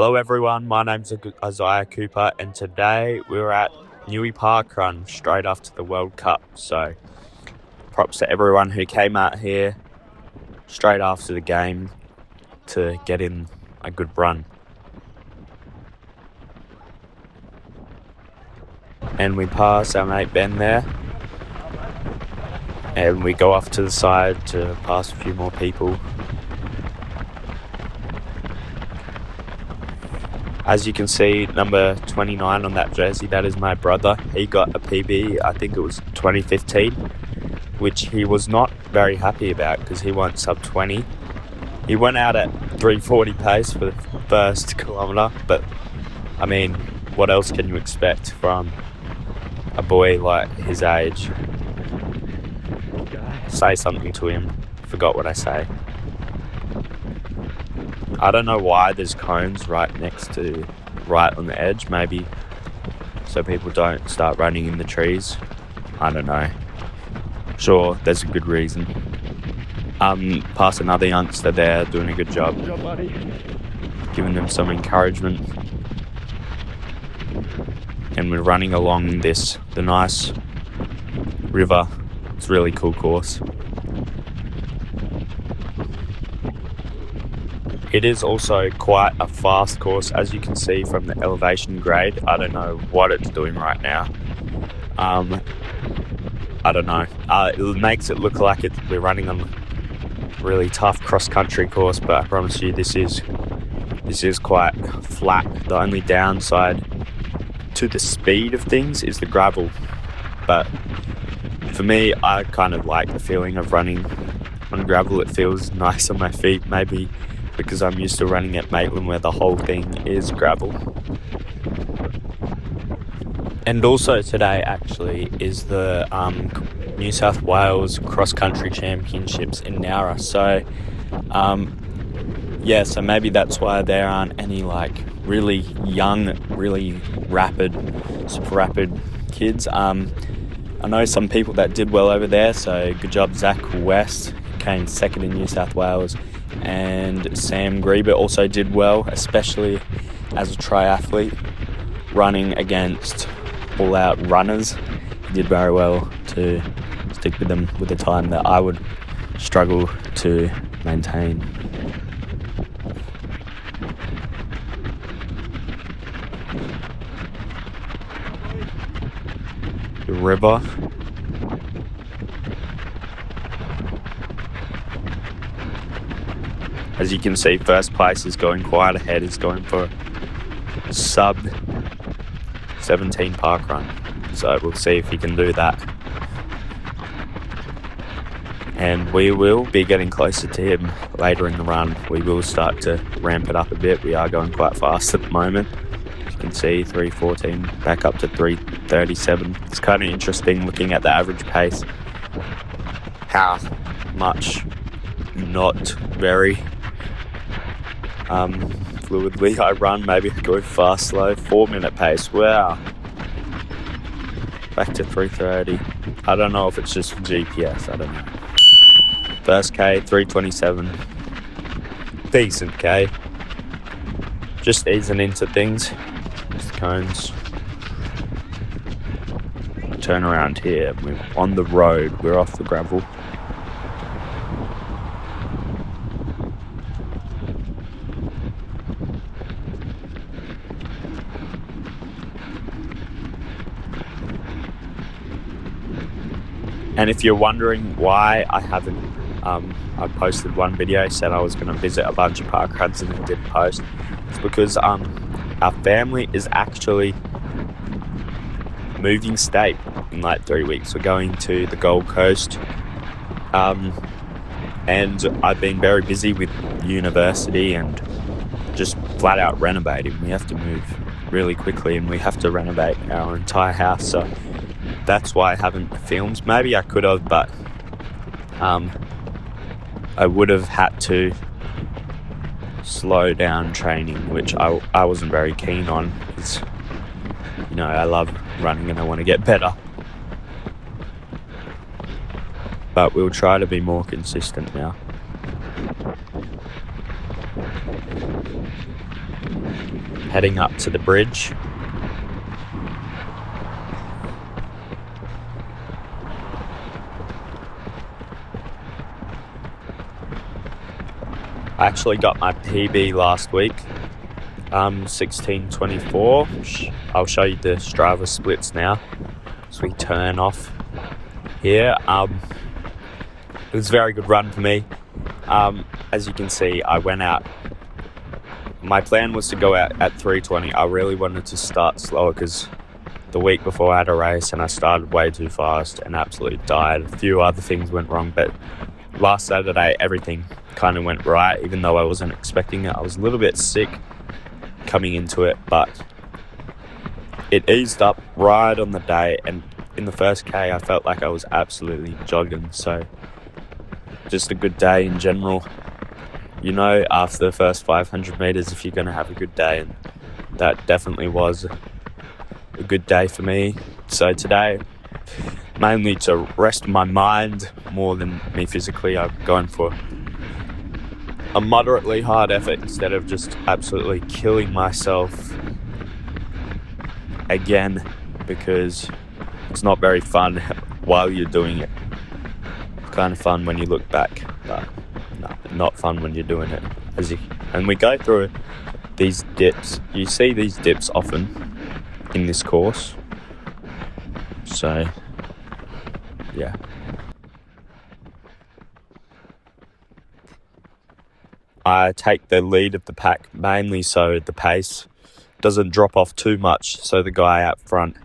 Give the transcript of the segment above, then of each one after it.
Hello everyone, my name's Isaiah Cooper and today we're at Newy Parkrun straight after the World Cup. So props to everyone who came out here straight after the game to get in a good run. And we pass our mate Ben there and we go off to the side to pass a few more people. As you can see, number 29 on that jersey, that is my brother. He got a PB, I think it was 2015, which he was not very happy about because he went sub 20. He went out at 3:40 pace for the first kilometre, but I mean, what else can you expect from a boy like his age? Say something to him. Forgot what I say. I don't know why there's cones right on the edge, maybe so people don't start running in the trees. I don't know. Sure, there's a good reason. Past another youngster there doing a good job. Good job, buddy. Giving them some encouragement. And we're running along the nice river. It's a really cool course. It is also quite a fast course, as you can see from the elevation grade. I don't know what it's doing right now. I don't know. It makes it look like we're running on a really tough cross-country course, but I promise you this is quite flat. The only downside to the speed of things is the gravel. But for me, I kind of like the feeling of running on gravel. It feels nice on my feet, maybe because I'm used to running at Maitland where the whole thing is gravel. And also today actually is the New South Wales Cross Country Championships in Nowra. So so maybe that's why there aren't any like really young, really super rapid kids. I know some people that did well over there, so good job Zach West, came second in New South Wales. And Sam Grieber also did well, especially as a triathlete, running against all-out runners. He did very well to stick with them with a time that I would struggle to maintain. The river. As you can see, first place is going quite ahead. It's going for sub 17 parkrun. So we'll see if he can do that. And we will be getting closer to him later in the run. We will start to ramp it up a bit. We are going quite fast at the moment. As you can see, 3:14 back up to 3:37. It's kind of interesting looking at the average pace. How much not very fluidly I run. Maybe I go fast, slow, 4-minute pace. Wow. Back to 3:30. I don't know if it's just GPS. I don't know. First K, 3:27. Decent K. Just easing into things. Just cones. Turn around here. We're on the road. We're off the gravel. And if you're wondering why I haven't, I posted one video, said I was going to visit a bunch of parkruns and then didn't post. It's because our family is actually moving state in like 3 weeks. We're going to the Gold Coast. And I've been very busy with university and just flat out renovating. We have to move really quickly and we have to renovate our entire house. So that's why I haven't filmed. Maybe I could have, but I would have had to slow down training, which I wasn't very keen on because, I love running and I want to get better. But we'll try to be more consistent now. heading up to the bridge. I actually got my PB last week, 16:24. I'll show you the Strava splits now as we turn off here. It was a very good run for me. As you can see, I went out. My plan was to go out at 3:20. I really wanted to start slower because the week before I had a race and I started way too fast and absolutely died. A few other things went wrong, but last Saturday everything kind of went right, even though I wasn't expecting it. I was a little bit sick coming into it, but it eased up right on the day, and in the first K I felt like I was absolutely jogging. So just a good day in general. You know, after the first 500 meters, if you're going to have a good day, and that definitely was a good day for me. So today, mainly to rest my mind more than me physically, I'm going for a moderately hard effort instead of just absolutely killing myself again, because it's not very fun while you're doing it. It's kind of fun when you look back, but no, not fun when you're doing it. And we go through these dips. You see these dips often in this course. So, yeah. I take the lead of the pack mainly so the pace doesn't drop off too much, so the guy out front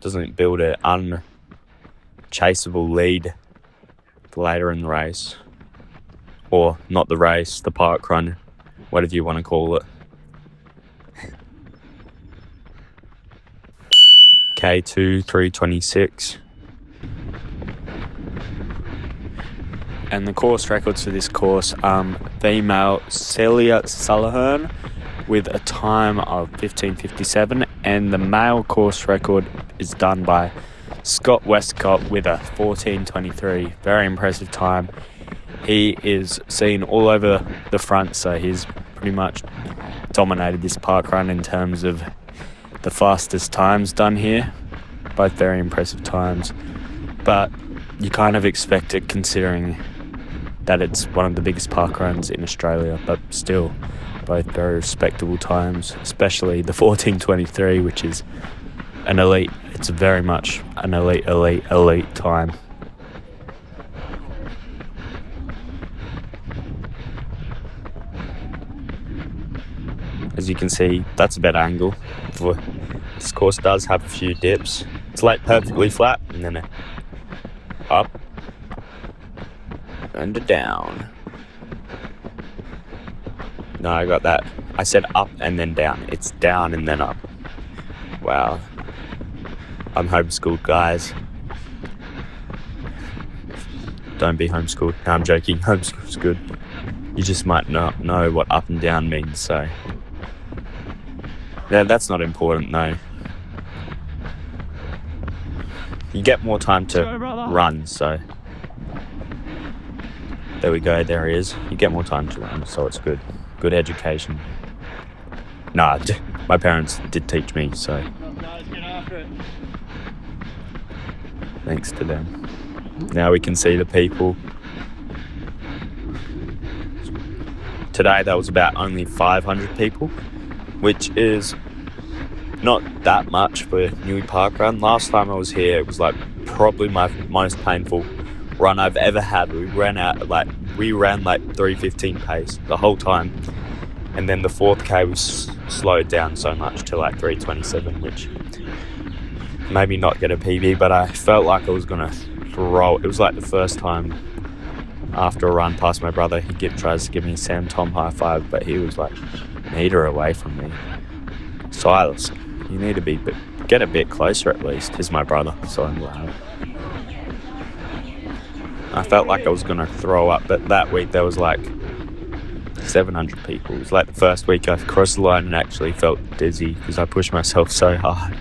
doesn't build an unchaseable lead later in the race. Or not the race, the parkrun, whatever you want to call it. K2 3:26. And the course records for this course, female Celia Sullivan with a time of 15:57, and the male course record is done by Scott Westcott with a 14:23. Very impressive time. He is seen all over the front, so he's pretty much dominated this parkrun in terms of the fastest times done here. Both very impressive times, but you kind of expect it considering that it's one of the biggest parkruns in Australia, but still both very respectable times, especially the 14:23, which is an elite. It's very much an elite time. As you can see, that's a better angle. This course does have a few dips. It's like perfectly flat, and then up and down. No, I got that. I said up and then down. It's down and then up. Wow. I'm homeschooled, guys. Don't be homeschooled. No, I'm joking. Homeschool's good. You just might not know what up and down means, so... yeah, that's not important, though. You get more time to run, so... there we go, there he is. You get more time to run, so it's good. Good education. Nah, my parents did teach me, so... thanks to them. Now we can see the people. Today there was about only 500 people, which is not that much for Newy Parkrun. Last time I was here, it was like probably my most painful run I've ever had. We ran like 3:15 pace the whole time, and then the 4th K was slowed down so much to like 3:27, which made me not get a PB, but I felt like I was gonna throw. It was like the first time after a run past my brother, he tries to give me a Sam Tom high five, but he was like a metre away from me. Silas, you need to get a bit closer at least. He's my brother, so I'm loud. I felt like I was going to throw up, but that week there was like 700 people. It was like the first week I crossed the line and actually felt dizzy because I pushed myself so hard.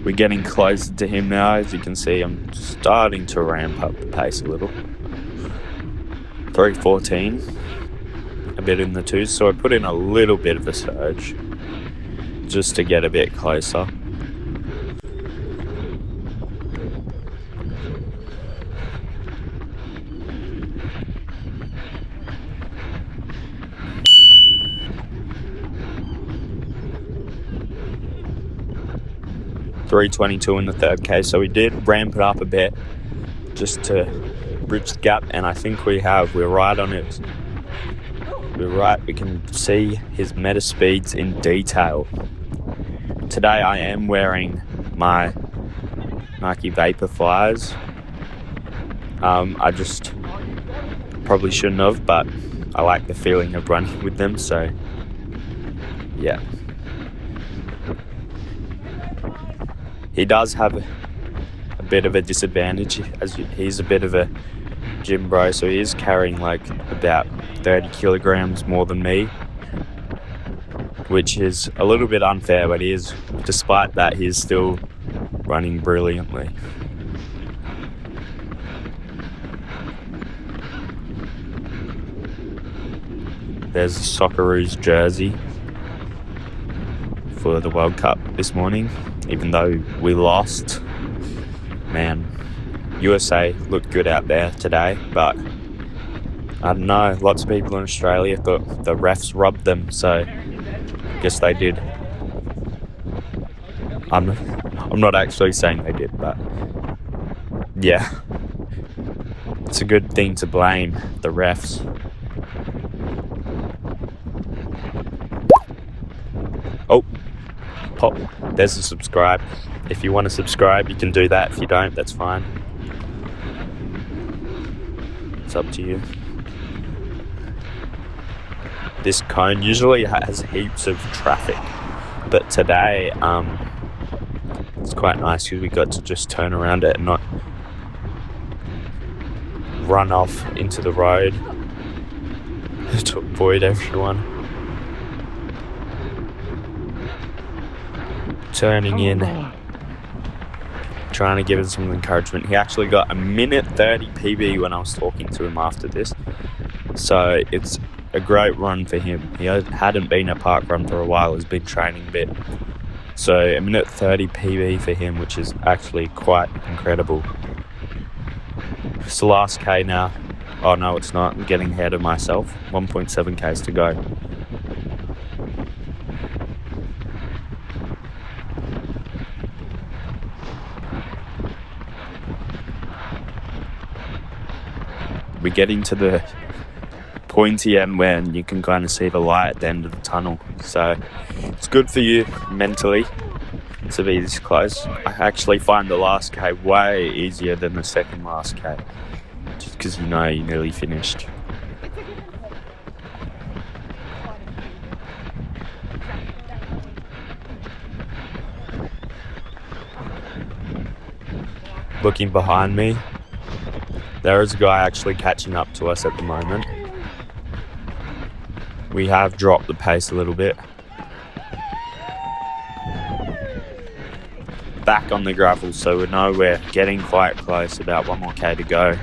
We're getting closer to him now. As you can see, I'm starting to ramp up the pace a little. 3:14, a bit in the twos, so I put in a little bit of a surge just to get a bit closer. $3:22 in the third K, so we did ramp it up a bit just to bridge the gap, and I think we're right on it. We're right, we can see his meta speeds in detail. Today I am wearing my Nike Vapor Flyers. I just probably shouldn't have, but I like the feeling of running with them, so yeah. He does have a bit of a disadvantage, as he's a bit of a gym bro, so he is carrying like about 30 kilograms more than me, which is a little bit unfair, but despite that, he is still running brilliantly. There's a Socceroos jersey for the World Cup this morning, even though we lost. Man, USA looked good out there today, but I don't know, lots of people in Australia thought the refs robbed them, so I guess they did. I'm not actually saying they did, but yeah, it's a good thing to blame the refs. Oh, pop, there's a subscribe. If you want to subscribe, you can do that. If you don't, that's fine. It's up to you. This cone usually has heaps of traffic, but today it's quite nice because we got to just turn around it and not run off into the road to avoid everyone. Turning in, trying to give him some encouragement. He actually got a minute 30 PB when I was talking to him after this, so it's a great run for him. He hadn't been at Parkrun for a while, he's been training a bit, so a minute 30 PB for him, which is actually quite incredible. It's the last K now. Oh no, it's not, I'm getting ahead of myself. 1.7 Ks to go. We're getting to the pointy end when you can kind of see the light at the end of the tunnel, so it's good for you mentally to be this close. I actually find the last K way easier than the second last K, just because you know you're nearly finished. Looking behind me, there is a guy actually catching up to us at the moment. We have dropped the pace a little bit. Back on the gravel, so we know we're getting quite close, about 1 more K to go.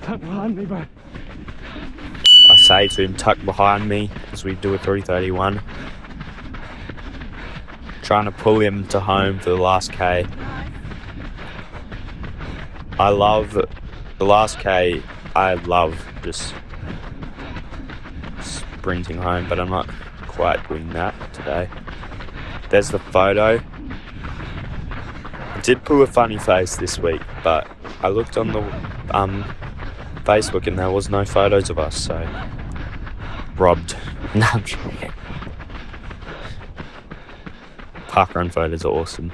Tuck behind me, bro. I say to him, tuck behind me, as we do a 3:31. Trying to pull him to home for the last K. I love the last K. I love just sprinting home, but I'm not quite doing that today. There's the photo. I did pull a funny face this week, but I looked on the Facebook and there was no photos of us, so robbed. No, I'm joking. Parkrun photos are awesome.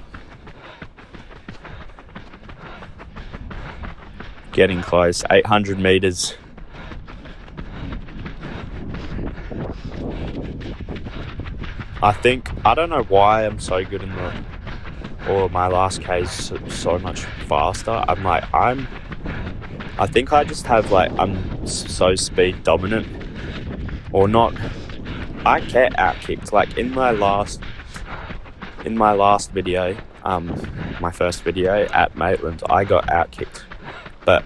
Getting close, 800 meters. I don't know why I'm so good in or my last K is so much faster. I think I just have I'm so speed dominant, or not. I get outkicked. Like in my last video, my first video at Maitland, I got outkicked, but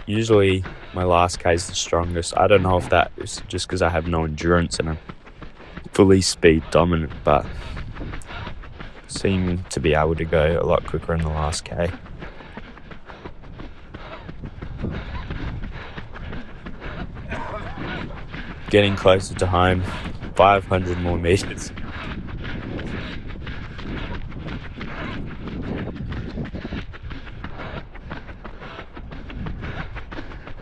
usually my last K is the strongest. I don't know if that is just because I have no endurance and I'm fully speed dominant, but seem to be able to go a lot quicker in the last K. Getting closer to home, 500 more meters.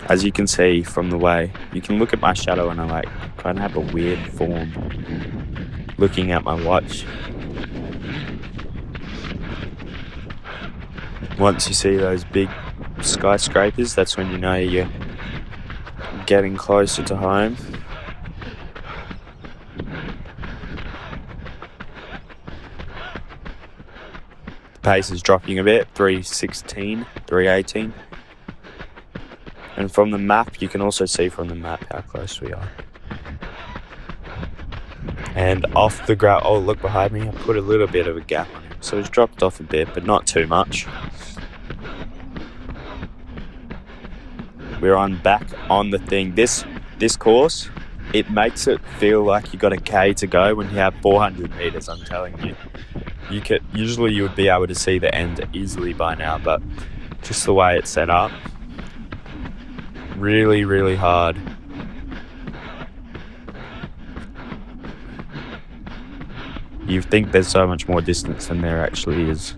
As you can see from the way, you can look at my shadow and I like kind of have a weird form looking at my watch. Once you see those big skyscrapers, that's when you know you're getting closer to home. The pace is dropping a bit, 3:16, 3:18. And from the map, you can also see from the map how close we are. And off the ground, oh look behind me, I put a little bit of a gap on him. So it's dropped off a bit, but not too much. We're back on the thing. This course, it makes it feel like you got a K to go when you have 400 meters, I'm telling you. Usually you would be able to see the end easily by now, but just the way it's set up, really, really hard. You think there's so much more distance than there actually is.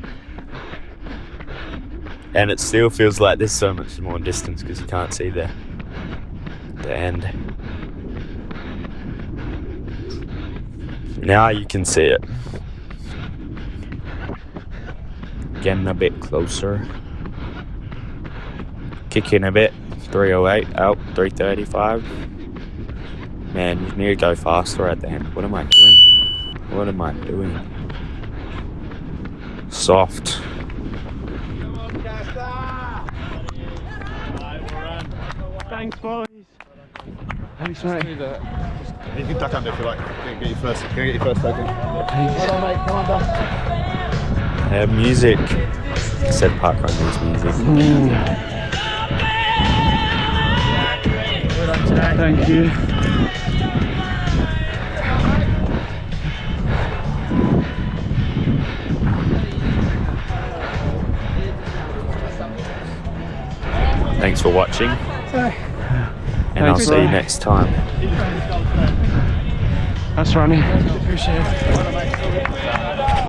And it still feels like there's so much more distance because you can't see the end. Now you can see it. Getting a bit closer. Kicking a bit. 3:08 out, 3:35. Man, you need to go faster at the end. What am I doing? What am I doing? Soft. Thanks, boys. Thanks, mate. You can duck under if you like. Get your first token. Thanks. Hold on, mate. Come on, Dust. Music. Said Parkrun needs music. Thank you. Thanks for watching. And I'll see you next time. That's Ronnie. Appreciate it.